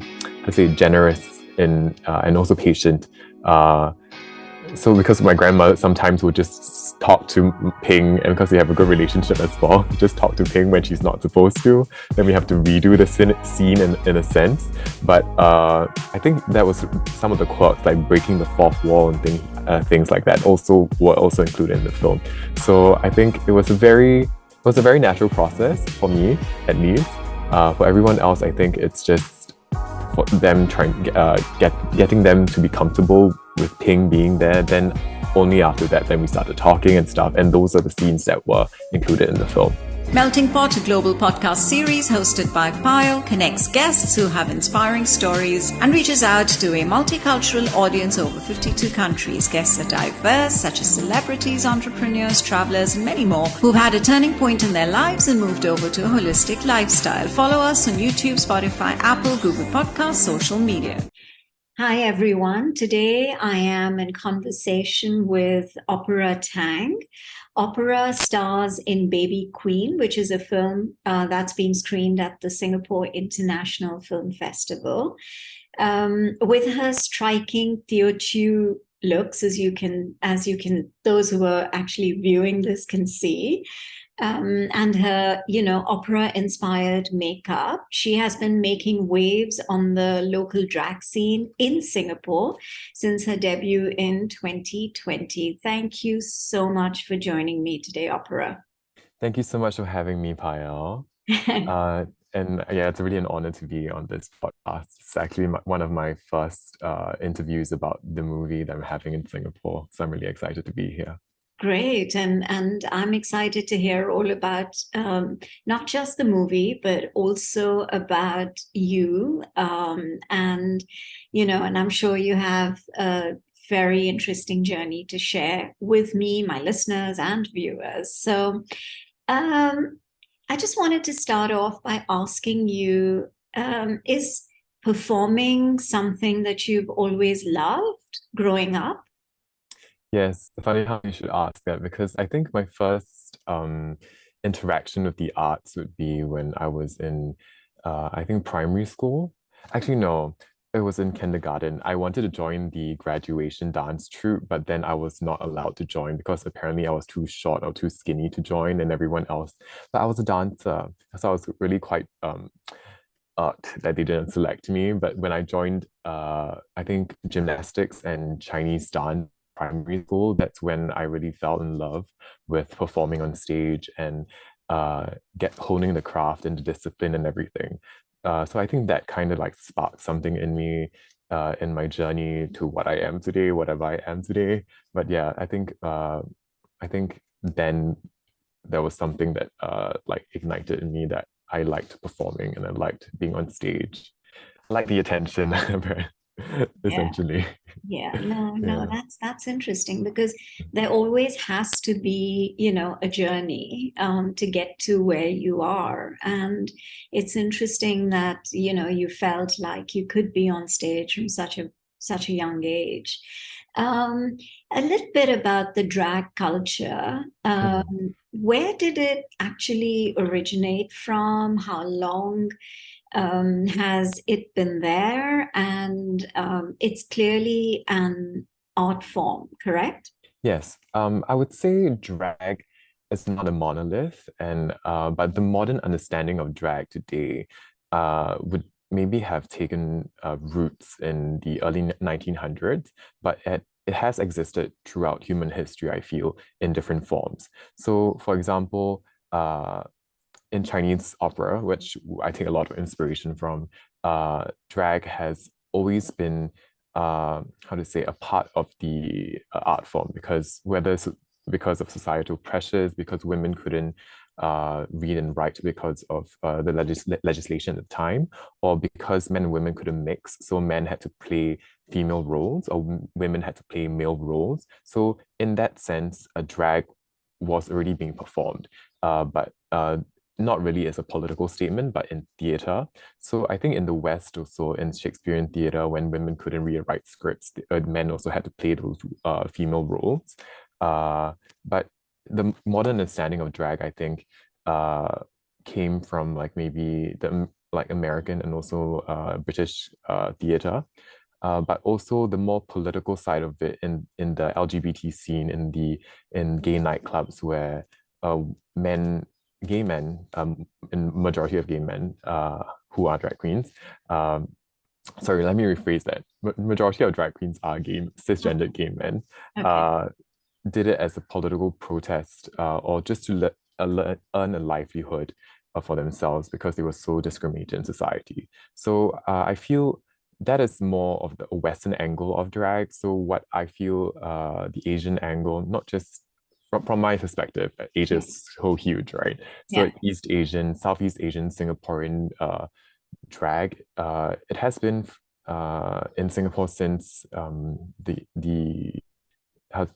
I say generous in and also patient. So because my grandma sometimes would just talk to Ping, and because we have a good relationship as well, just talk to Ping when she's not supposed to, then we have to redo the scene in a sense. But I think that was some of the quirks, like breaking the fourth wall and things like that, also were also included in the film. So I think it was a very natural process for me, at least. For everyone else, I think it's just for them getting them to be comfortable with Ping being there. Then only after that, then we started talking and stuff, and those are the scenes that were included in the film. Melting Pot, a global podcast series hosted by Payal, connects guests who have inspiring stories and reaches out to a multicultural audience over 52 countries. Guests are diverse, such as celebrities, entrepreneurs, travelers, and many more who've had a turning point in their lives and moved over to a holistic lifestyle. Follow us on YouTube, Spotify, Apple, Google Podcasts, social media. Hi, everyone. Today I am in conversation with Opera Tang. Opera stars in Baby Queen, which is a film that's being screened at the Singapore International Film Festival. With her striking Teochew looks, as you can, those who are actually viewing this can see, and her, opera-inspired makeup. She has been making waves on the local drag scene in Singapore since her debut in 2020. Thank you so much for joining me today, Opera. Thank you so much for having me, Payal. And yeah, it's really an honor to be on this podcast. It's actually one of my first interviews about the movie that I'm having in Singapore. So I'm really excited to be here. Great. And I'm excited to hear all about not just the movie, but also about you. And I'm sure you have a very interesting journey to share with me, my listeners and viewers. So I just wanted to start off by asking you, is performing something that you've always loved growing up? Yes, funny how you should ask that, because I think my first interaction with the arts would be when I was in, I think, primary school. Actually, no, it was in kindergarten. I wanted to join the graduation dance troupe, but then I was not allowed to join because apparently I was too short or too skinny to join, and everyone else. But I was a dancer, so I was really quite irked that they didn't select me. But when I joined, I think gymnastics and Chinese dance primary school, that's when I really fell in love with performing on stage and get honing the craft and the discipline and everything. So I think that kind of like sparked something in me in my journey to what I am today, whatever I am today. But yeah, I think then there was something that like ignited in me that I liked performing and I liked being on stage. I like the attention, essentially. Yeah, no, Yeah. that's interesting because there always has to be, a journey to get to where you are. And it's interesting that, you felt like you could be on stage from such a young age. Um, a little bit about the drag culture. Where did it actually originate from? How long has it been there? And it's clearly an art form, correct? Yes, I would say drag is not a monolith, and but the modern understanding of drag today would maybe have taken roots in the early 1900s, but it has existed throughout human history, I feel, in different forms. So, for example, in Chinese opera, which I take a lot of inspiration from, drag has always been, how to say, a part of the art form, because whether it's because of societal pressures, because women couldn't read and write because of the legislation at the time, or because men and women couldn't mix, so men had to play female roles or women had to play male roles. So in that sense, a drag was already being performed, but not really as a political statement, but in theater. So I think in the West also, in Shakespearean theater, when women couldn't read or write scripts, men also had to play those female roles. But the modern understanding of drag, I think, came from like maybe the like American and also British theater, but also the more political side of it in the LGBT scene, in gay nightclubs where uh, men, gay men, in majority of gay men who are drag queens, um, sorry, let me rephrase that. Majority of drag queens are gay, cisgendered gay men. Okay. Uh, did it as a political protest or just to earn a livelihood for themselves because they were so discriminated in society. So I feel that is more of the Western angle of drag. So what I feel the Asian angle, not just from my perspective, Asia Yeah. is so huge, right? Yeah. So East Asian, Southeast Asian, Singaporean drag, it has been in Singapore since the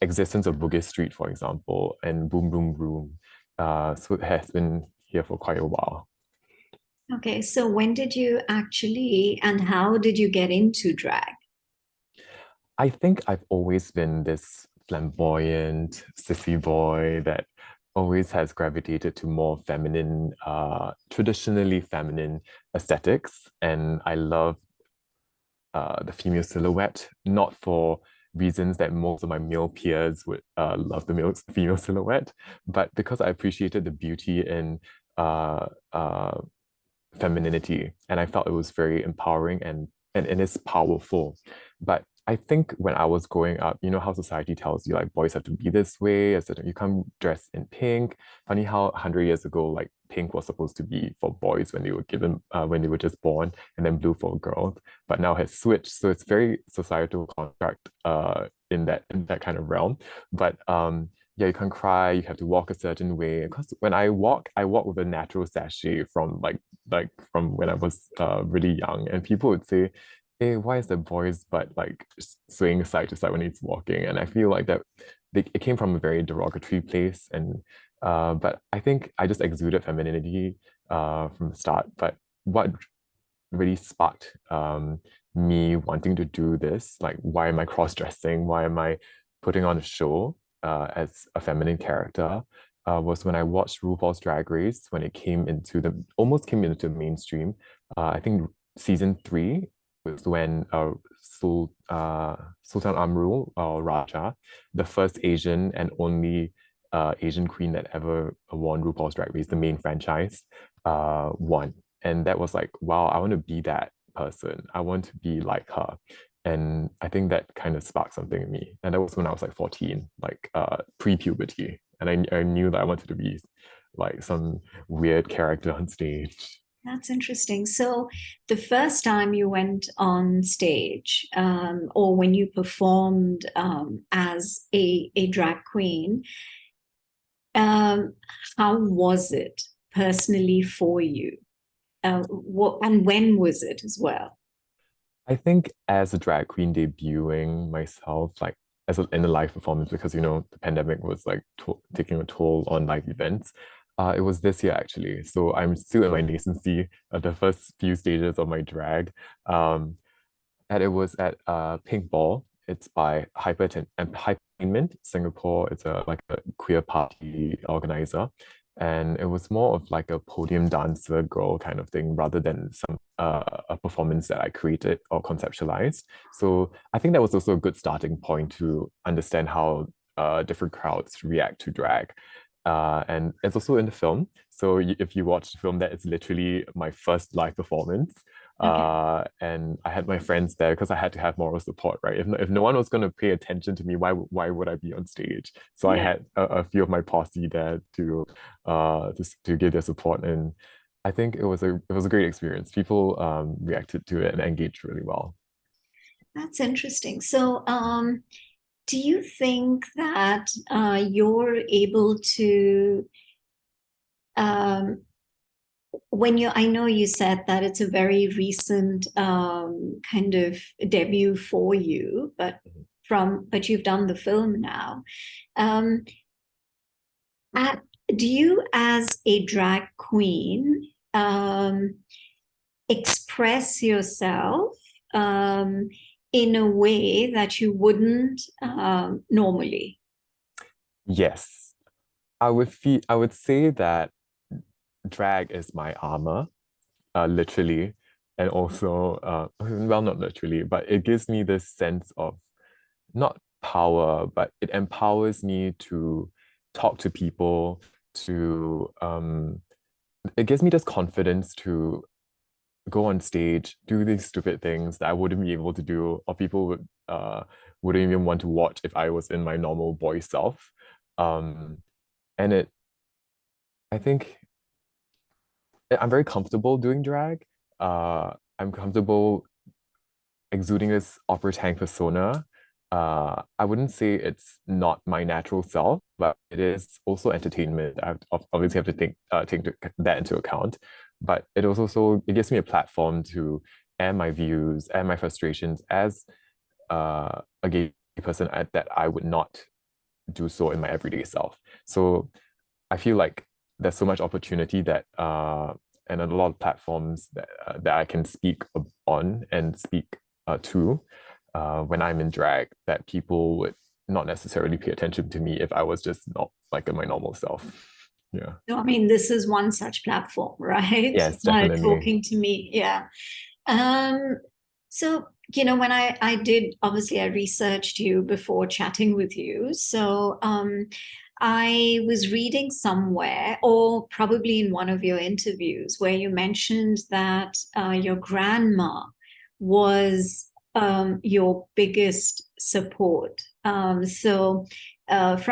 existence of Bugis Street, for example, and Boom Boom Room. So it has been here for quite a while. Okay. So when did you actually and how did you get into drag? I think I've always been this flamboyant, sissy boy that always has gravitated to more feminine, traditionally feminine aesthetics. And I love the female silhouette, not for reasons that most of my male peers would love the female silhouette, but because I appreciated the beauty in uh, uh, femininity, and I felt it was very empowering and it's powerful. But I think when I was growing up, you know how society tells you like boys have to be this way, etc. You can't dress in pink. Funny how 100 years ago, like pink was supposed to be for boys when they were given when they were just born, and then blue for girls. But now it has switched, so it's very societal construct in that kind of realm. But yeah, you can't cry, you have to walk a certain way. Because when I walk with a natural sachet from from when I was really young, and people would say, "Hey, why is the boy's butt like swaying side to side when he's walking?" And I feel like it came from a very derogatory place, and but I think I just exuded femininity from the start. But what really sparked me wanting to do this, like why am I cross dressing? Why am I putting on a show as a feminine character? Was when I watched RuPaul's Drag Race when it came into the almost came into the mainstream. I think season 3 was when Sultan Amrul or Raja, the first Asian and only Asian queen that ever won RuPaul's Drag Race, the main franchise, won. And that was like, wow, I want to be that person. I want to be like her. And I think that kind of sparked something in me. And that was when I was like 14, like pre-puberty. And I knew that I wanted to be like some weird character on stage. That's interesting. So, the first time you went on stage, or when you performed as a drag queen, um, how was it personally for you? What and when was it as well? I think as a drag queen debuting myself, like in a live performance, because you know the pandemic was like taking a toll on live events. It was this year actually, so I'm still in my nascency of the first few stages of my drag. Um, and it was at Pink Ball. It's by Hypertainment Singapore. It's a like a queer party organizer, and it was more of like a podium dancer girl kind of thing rather than a performance that I created or conceptualized. So I think that was also a good starting point to understand how different crowds react to drag. And it's also in the film. So if you watch the film, that is literally my first live performance. Okay. And I had my friends there because I had to have moral support, right? If no one was going to pay attention to me, why would I be on stage? So I Yeah. had a few of my posse there to give their support, and I think it was a great experience. People reacted to it and engaged really well. That's interesting. So, do you think that you're able to, um, when you, I know you said that it's a very recent kind of debut for you, but you've done the film now. Um, at, do you, as a drag queen, express yourself um, in a way that you wouldn't normally? Yes, I would say that drag is my armor. literally, and also well, not literally, but it gives me this sense of not power, but it empowers me to talk to people, to it gives me this confidence to go on stage, do these stupid things that I wouldn't be able to do, or people wouldn't even want to watch if I was in my normal boy self. And I think I'm very comfortable doing drag. I'm comfortable exuding this opera Tang persona. I wouldn't say it's not my natural self, but it is also entertainment. Obviously have to take that into account. But it gives me a platform to air my views, air my frustrations as a gay person that I would not do so in my everyday self. So I feel like there's so much opportunity that and a lot of platforms that I can speak on and speak to when I'm in drag that people would not necessarily pay attention to me if I was just not like in my normal self. Yeah. No, I mean, this is one such platform, right? Yes, definitely. Talking to me, yeah. Um, so, when I did, obviously, I researched you before chatting with you. So, I was reading somewhere, or probably in one of your interviews, where you mentioned that your grandma was your biggest support. From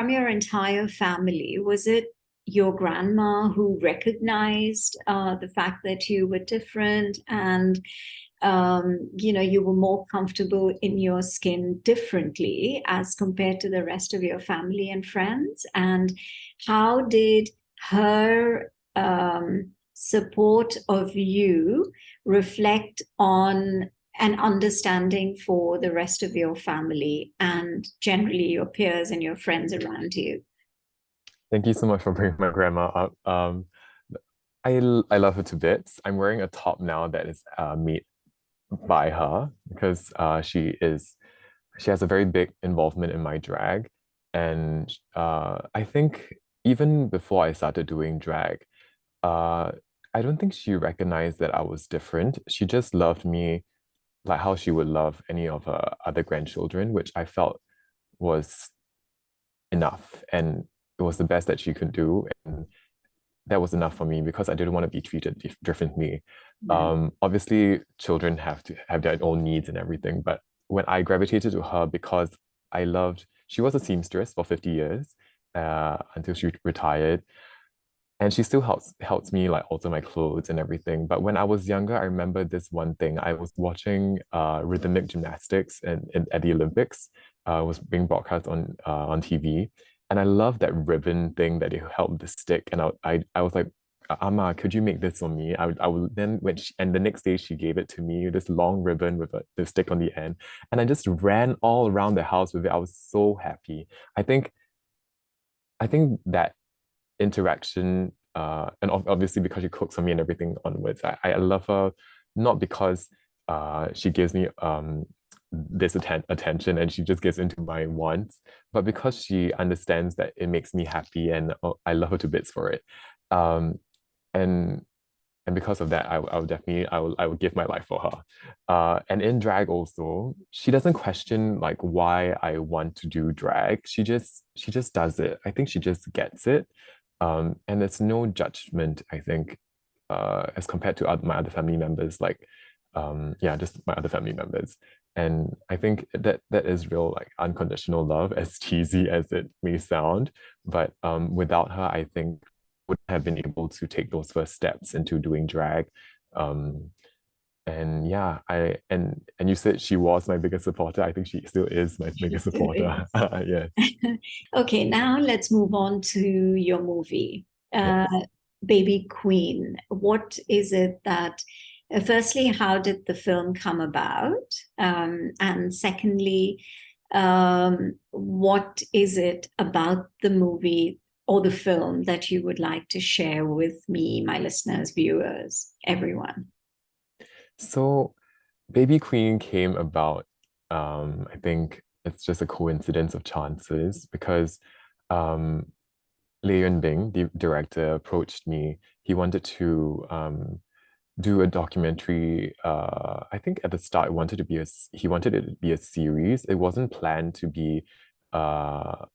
your entire family, was it your grandma who recognized the fact that you were different and you were more comfortable in your skin differently as compared to the rest of your family and friends? And how did her support of you reflect on an understanding for the rest of your family and generally your peers and your friends around you? Thank you so much for bringing my grandma up. I love her to bits. I'm wearing a top now that is made by her because she has a very big involvement in my drag. And I think even before I started doing drag, uh, I don't think she recognized that I was different. She just loved me like how she would love any of her other grandchildren, which I felt was enough. And it was the best that she could do. And that was enough for me because I didn't want to be treated differently. Yeah. Obviously, children have to have their own needs and everything, but when I gravitated to her because she was a seamstress for 50 years until she retired, and she still helps me like alter my clothes and everything. But when I was younger, I remember this one thing. I was watching rhythmic gymnastics at the Olympics. Was being broadcast on TV, and I love that ribbon thing that they held the stick. And I was like, Amma, could you make this for me? I would then and the next day she gave it to me, this long ribbon with the stick on the end, and I just ran all around the house with it. I was so happy. I think I think that interaction, and obviously because she cooks for me and everything onwards, I love her not because she gives me this attention and she just gets into my wants, but because she understands that it makes me happy and I love her to bits for it. Um, and and because of that, I would definitely I would give my life for her. And in drag also, she doesn't question like why I want to do drag. She just does it. I think she just gets it. And there's no judgment, I think, as compared to my other family members, like yeah, just my other family members. And I think that is real like unconditional love, as cheesy as it may sound. But without her, I think would have been able to take those first steps into doing drag. Um, and yeah, and you said she was my biggest supporter. I think she still is my biggest supporter. Yes. Okay, now let's move on to your movie, Yes. Baby Queen. What is it that, firstly, how did the film come about? And secondly, what is it about the movie or the film that you would like to share with me, my listeners, viewers, everyone? So Baby Queen came about, I think it's just a coincidence of chances because um, Lei Yunbing, the director, approached me. He wanted to do a documentary. I think at the start, he wanted it to be a series. It wasn't planned to be a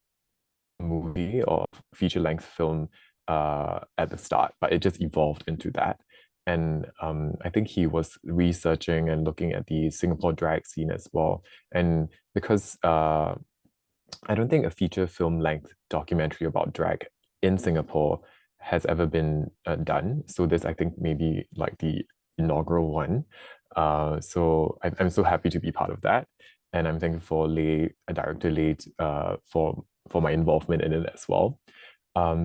movie or feature length film at the start, but it just evolved into that. And I think he was researching and looking at the Singapore drag scene as well. And because I don't think a feature film length documentary about drag in Singapore has ever been done. So this, I think, maybe like the inaugural one. I'm so happy to be part of that, and I'm thankful for Director Lei, for my involvement in it as well.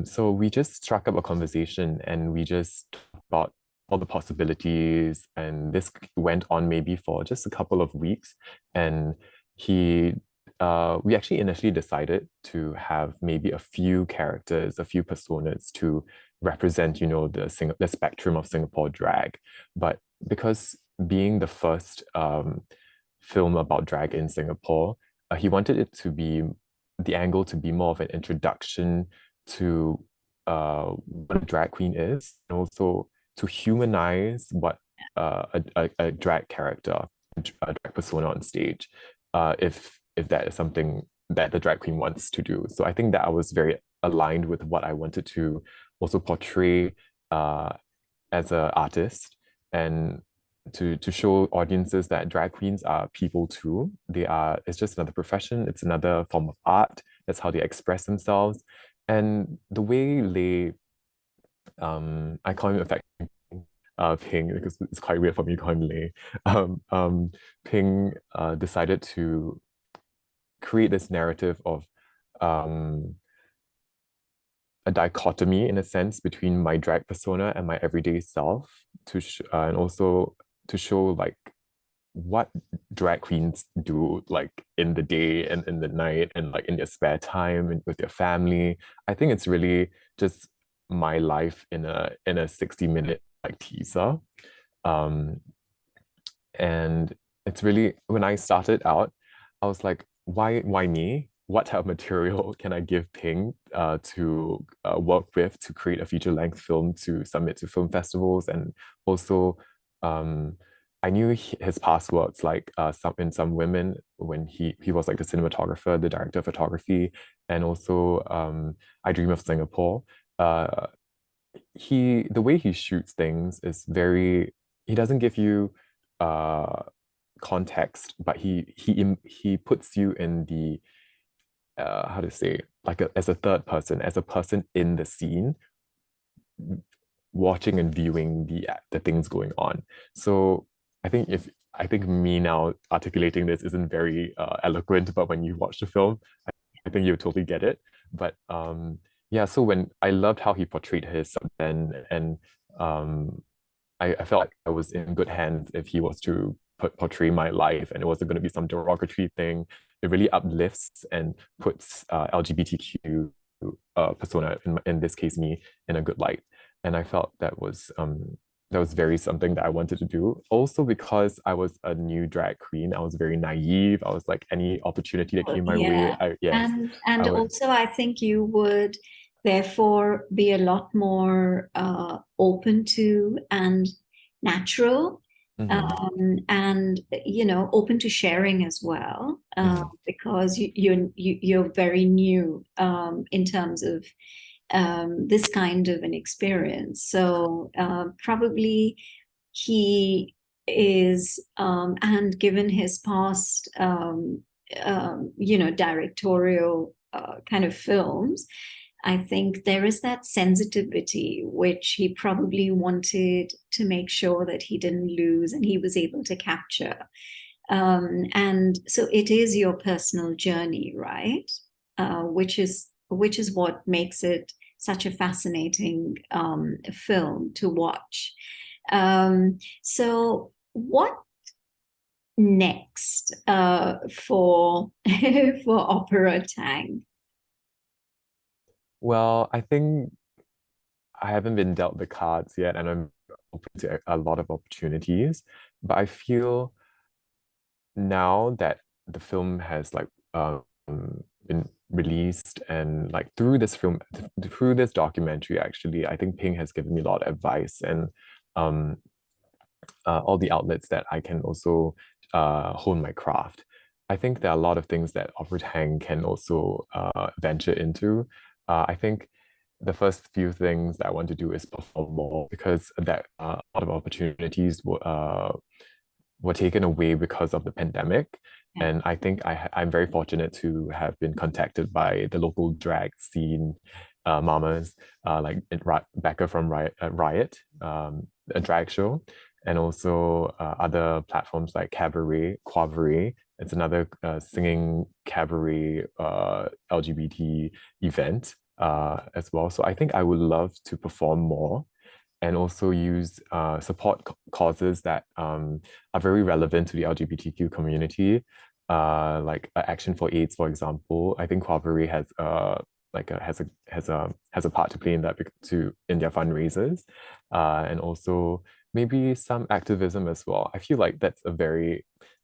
So we just struck up a conversation, and we just talked about all the possibilities, and this went on maybe for just a couple of weeks, and he we actually initially decided to have maybe a few characters, a few personas to represent, the spectrum of Singapore drag. But because being the first film about drag in Singapore, he wanted it to be the angle to be more of an introduction to what a drag queen is, and also to humanize what a drag character, a drag persona on stage, if that is something that the drag queen wants to do. So I think that I was very aligned with what I wanted to also portray as an artist, and to show audiences that drag queens are people too. It's just another profession, it's another form of art. That's how they express themselves. And the way I call him affecting Ping, because it's quite weird for me to call him Lei. Ping decided to create this narrative of a dichotomy, in a sense, between my drag persona and my everyday self, and also to show like what drag queens do, like in the day and in the night, and like in their spare time and with their family. I think it's really just my life in a 60-minute like teaser. um and it's really, when I started out, I was like, why me? What type of material can I give Ping to work with to create a feature-length film to submit to film festivals? And also, um, I knew his past works, like some women, when he was like the cinematographer, the director of photography, and also I Dream of Singapore. Uh, the way he shoots things is very, he doesn't give you uh context, but he puts you in the how to say, like as a third person, as a person in the scene, watching and viewing the things going on. So I think me now articulating this isn't very eloquent, but when you watch the film, I think you'll totally get it. But yeah, so when I loved how he portrayed his son, and um I felt like I was in good hands if he was to portray my life, and it wasn't going to be some derogatory thing. It really uplifts and puts LGBTQ persona, in this case me, in a good light. And I felt that was very something that I wanted to do. Also because I was a new drag queen, I was very naive. I was like, any opportunity that came my way, Yeah. yes, And I would. also I think you would therefore be a lot more open to and natural, Mhm, and open to sharing as well, mhm, because you're very new in terms of this kind of an experience. So probably he is, and given his past, directorial kind of films, I think there is that sensitivity which he probably wanted to make sure that he didn't lose and he was able to capture. And so it is your personal journey, right? Which is what makes it such a fascinating film to watch. So what next for for Opera Tang? well, I think I haven't been dealt the cards yet, and I'm open to a lot of opportunities. But I feel now that the film has like been released, and like through this documentary, actually, I think Ping has given me a lot of advice, and um all the outlets that I can also hone my craft. I think there are a lot of things that Opera Tang can also venture into. I think the first few things that I want to do is perform more, because that a lot of opportunities were taken away because of the pandemic. And I think I'm very fortunate to have been contacted by the local drag scene mamas, like Becca from Riot, a drag show, and also other platforms like Cabaret. It's another singing cabaret LGBT event as well. So I think I would love to perform more and also use support causes that are very relevant to the LGBTQ community, like Action for AIDS, for example. I think Quavery has has a part to play in that in their fundraisers, and also maybe some activism as well. I feel like that's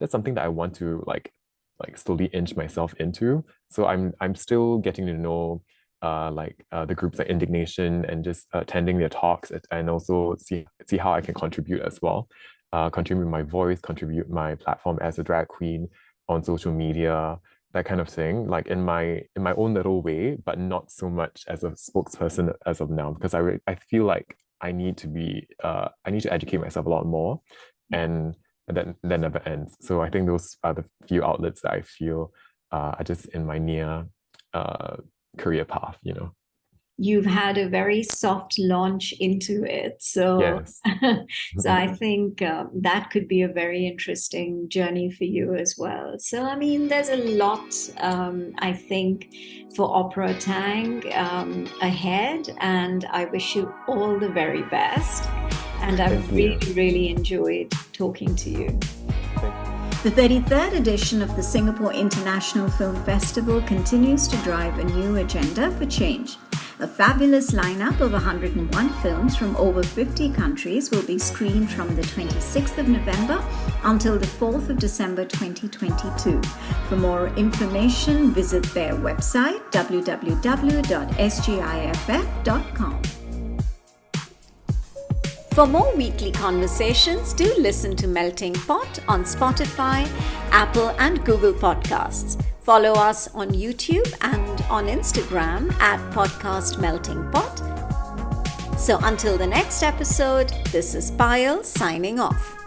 something that I want to like slowly inch myself into. So I'm still getting to know the groups like Indignation, and just attending their talks, and also see how I can contribute as well. Contribute my voice, contribute my platform as a drag queen on social media, that kind of thing, like in my own little way, but not so much as a spokesperson as of now, because I feel like I need to educate myself a lot more, and that never ends. So I think those are the few outlets that I feel are just in my near career path, you know. You've had a very soft launch into it. So, Yes. so I think that could be a very interesting journey for you as well. So, I mean, there's a lot, I think, for Opera Tang ahead, and I wish you all the very best. And I've really enjoyed talking to you. The 33rd edition of the Singapore International Film Festival continues to drive a new agenda for change. A fabulous lineup of 101 films from over 50 countries will be screened from the 26th of November until the 4th of December 2022. For more information, visit their website www.sgiff.com. For more weekly conversations, do listen to Melting Pot on Spotify, Apple and Google Podcasts. Follow us on YouTube and on Instagram at Podcast Melting Pot. So until the next episode, this is Payal signing off.